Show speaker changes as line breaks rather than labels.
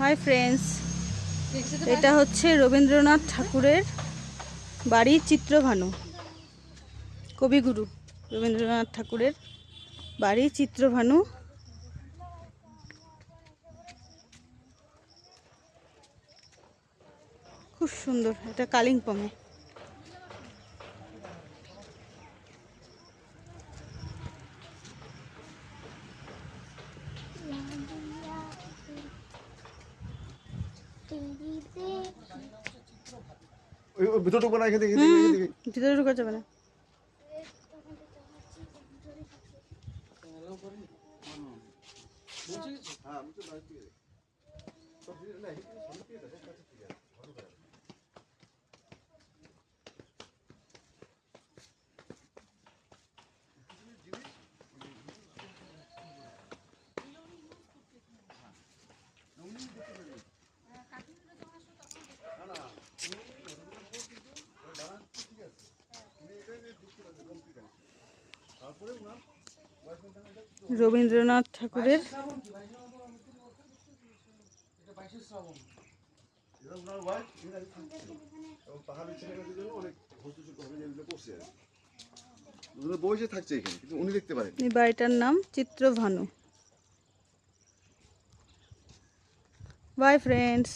Hi friends, এটা হচ্ছে রবীন্দ্রনাথ ঠাকুরের বাড়ি চিত্রভানু। কবিগুরু রবীন্দ্রনাথ ঠাকুরের বাড়ি চিত্রভানু। খুব সুন্দর, এটা কালিম্পংয়ে।
ভিতরে ঢুকবো না, এখানে
ভিতরে ঢুকা যাবে না। রবীন্দ্রনাথ ঠাকুরের
বসে থাকছে এখানে, কিন্তু উনি দেখতে পারেন।
এই বাড়িটার নাম চিত্রভানু। By friends.